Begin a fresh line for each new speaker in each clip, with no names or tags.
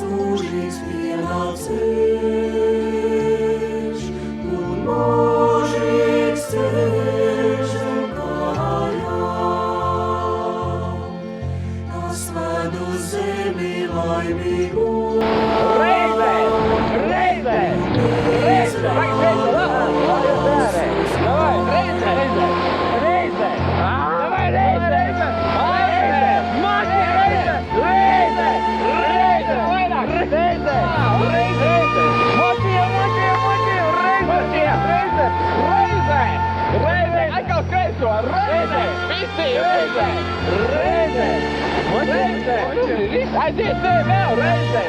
mūžīgs pienācis, un mūžīgs ceļš zem kājām. Tas ved uz zemi laimīgu.
Reizē! Reizē! Reizē! Aiziet, vēl reizē!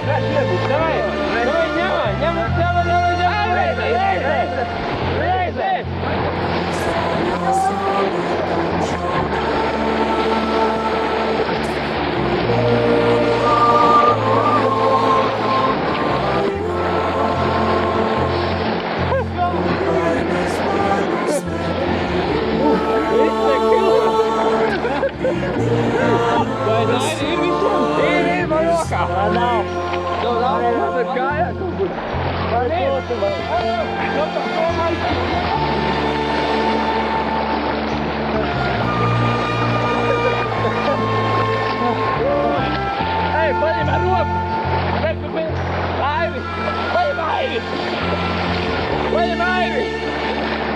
Ei, paņem ar roku! Aivi! Paņem aivi! Paņem aivi!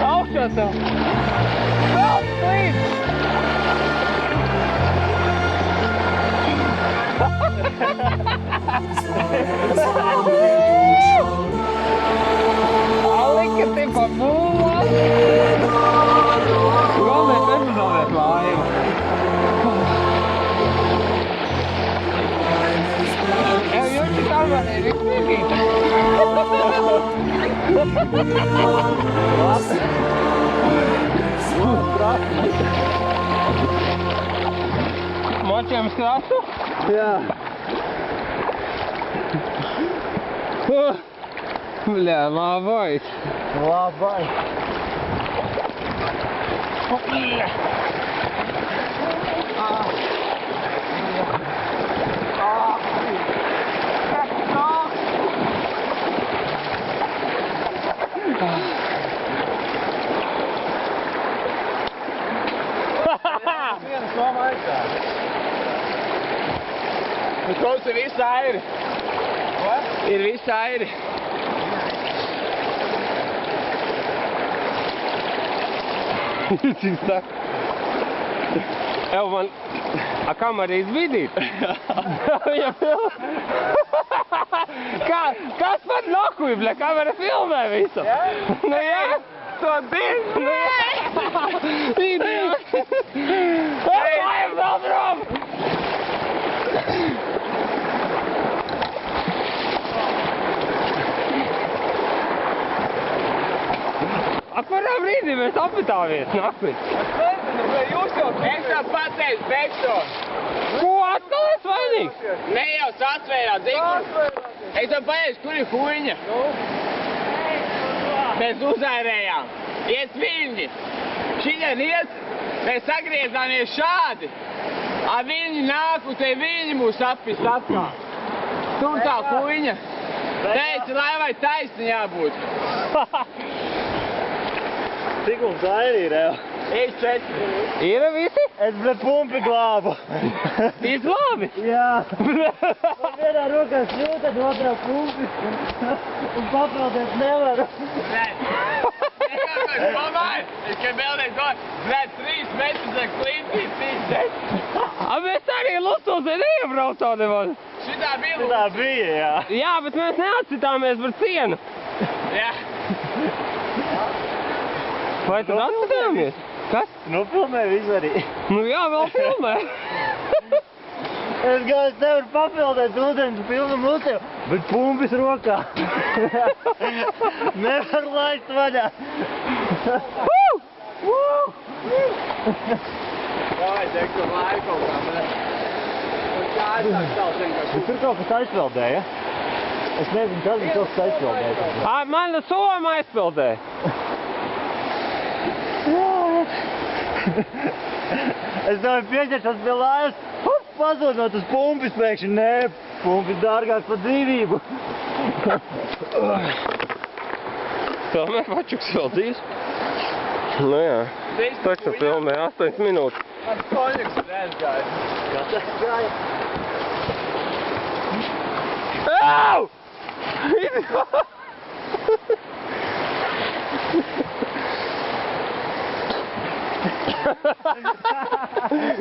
Augšā tev! Vēl slīd! Alika tipa mūla! Galvenais nepazaudēt laivu! Jūti kamerē ir izmīgīta! Močiem skrastu? Jā. Bļā, labais. Labais. Kaut ir visi airi. Ko? Ir visi airi. Cik saka? Evo man... A kamera izvidīt? Ja film... Kas par nokuju, bļa? Kamera filmē visu. Jā? Nu jā. To dienu. Nu jā. Idiot. Ejam vēl prom. Ak, kurā brīdī mēs apmetāmies nākamīt? Es nezinu, vai jūs jau... Es jau pateicu, beigšu. Ko, atkal es vainīgs? Ne jau sasvērāt, zinu. Es jau pateicu, kur ir huiņa. Mēs uzairējām. Iet viļņi. Šitien iet, mēs sagriezāmies šādi. A viļņi nāk, un te viļņi mūs apist atkal. Tur tā huiņa. Teici, laivai taisni jābūt.
Cik mums airi ir, jau?
Ej, 4. Ir visi?
Es, bļa, pumpi glābu.
Izglābi?
Jā. Man vienā rokā šļūtad, otrā pumpi. Un papeldēt nevaru.
Nē. Es domāju, es kā vēlreiz domāju, nē, 3 metri zem klintī, 3. A mēs arī Lucūzē neiebraucām nemaz. Šitā bija Lucūzē.
Šitā bija, jā.
Jā, bet mēs neatsitāmies par cienu. Jā. Vai tad atstājāmies? Kas?
Nu, filmē visu arī.
Nu jā, vēl filmē.
Es gāju nevaru papildēt ūdeni pilnu muti, bet pumpis rokā. Nevar laist vaļā.
Vai, teiktu, laivu kaut kā, bet...
Tur kaut kas aizpeldēja? Es nezinu, kas ir kaut kas aizpeldēja.
Man Soma aizpeldēja.
Es domāju, pieķeršos pie laivas, pazūd no tas pumpis pēkšņi. Nē, pumpis dārgāk par dzīvību.
Tomēr Vačuks vēl dzīves. Nu jā, taču filmē 8 minūtes.
Man koņaks ir aizgājis.
Kas tas gāja?
Au! Idiot!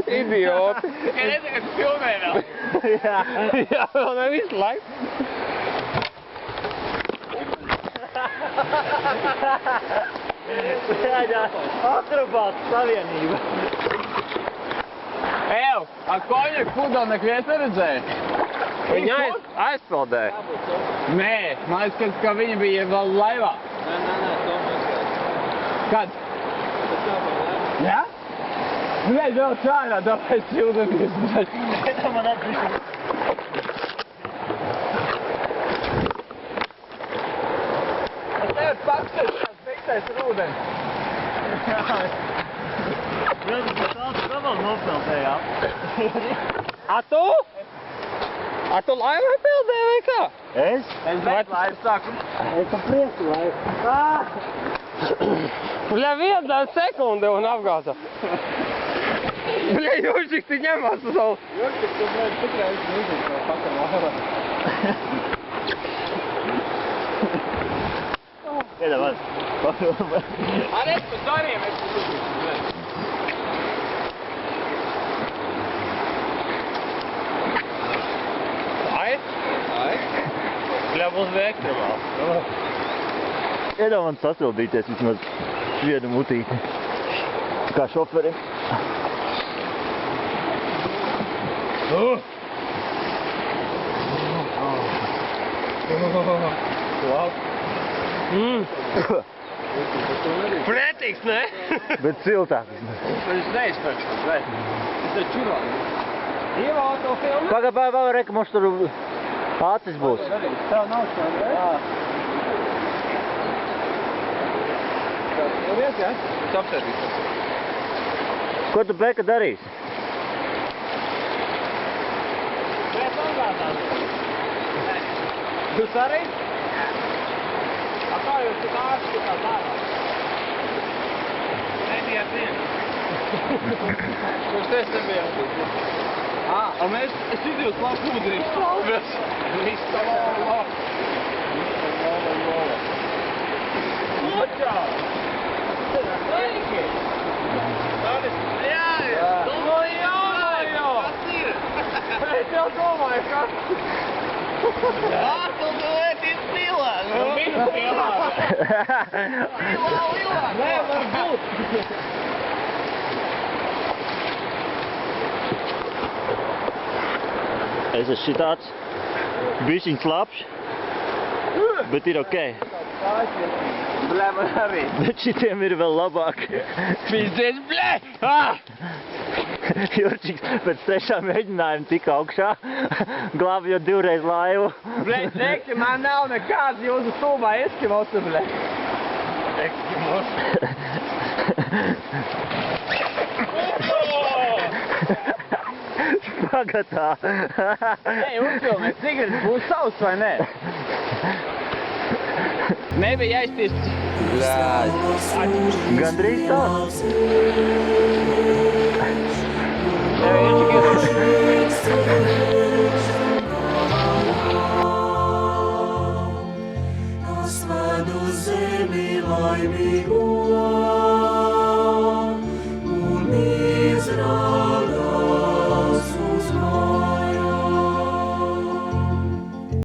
Idioti!
Tikai nezinu, ka tu filmē vēl.
Jā.
Jā, vēl ne visu laiku.
Jā, akrobātu savienība.
Ew, ar koņaku pudelnieku vies neredzēja?
Viņa aizpeldēja.
Nē, man liekas, ka viņa bija vēl laivā. Kad? Jā? Nu, reiz vēl čārā, tāpēc jūtamies.
Man atbrīd.
Es tev pakstēšu tās fiksēs ar ūdeni.
Jūs esat tāds vēl nopeldējāt.
A tu? A tu laivā peldēji vai kā?
Es?
Es beidz laivu sākumu.
Es pa prieku laivu.
Bļa, viena sekunde un apgāza. Bļa, Jūžik, tu ņemās uz savu.
Jūrķis, tu beidz tikai uzīt no pakam laivā.
Iedavās.
Ar es pa zariem, es pa uzīt.
Bļa, būs ekstremāls.
Iedāv man sasildīties vismaz vienu mutīti. Kā šoferim.
Pretīgs, ne?
Bet siltāks.
Es neizpēršu, bet es te čurā. Ievā to filmu.
Pagā, reka, mums tur acis būs.
Tev nav šādi, vai? Jā. Tur ies, jā? Es apsēdīšu.
Ko tu, Beka, darīsi?
Mēs apgādās. Jūs arī? A kā jūs tik ārsti kā dārā? Nebijāt viens. Jūs es nebijāt viens. A mēs, es vidījos labu ūdeni slāvēs. Viss tā lava. Ločā! Sveiki! Jā! Kas ir? Es jau domāju, kas? Tu esi stilā! Nu, viss stilā! Lilā! Nevar būt!
Es esmu šitāds. Bišķiņ slapš. Bet ir okei.
Bļē, man arī.
Bet šitiem ir vēl labāk.
Pizdies, bļē!
Jurčiks pēc 3 mēģinājuma tika augšā, glābjot 2 reiz laivu.
Bļē, nekti, man nav nekāds jūsu stūmā eskimosu, bļē.
Eskimos.
Pagatā.
Ej, uzfilmē, cigaretes būs savs vai nē? Nebija jāizties.
Gandrīz tāds.
Na svētdu zemi laimīgu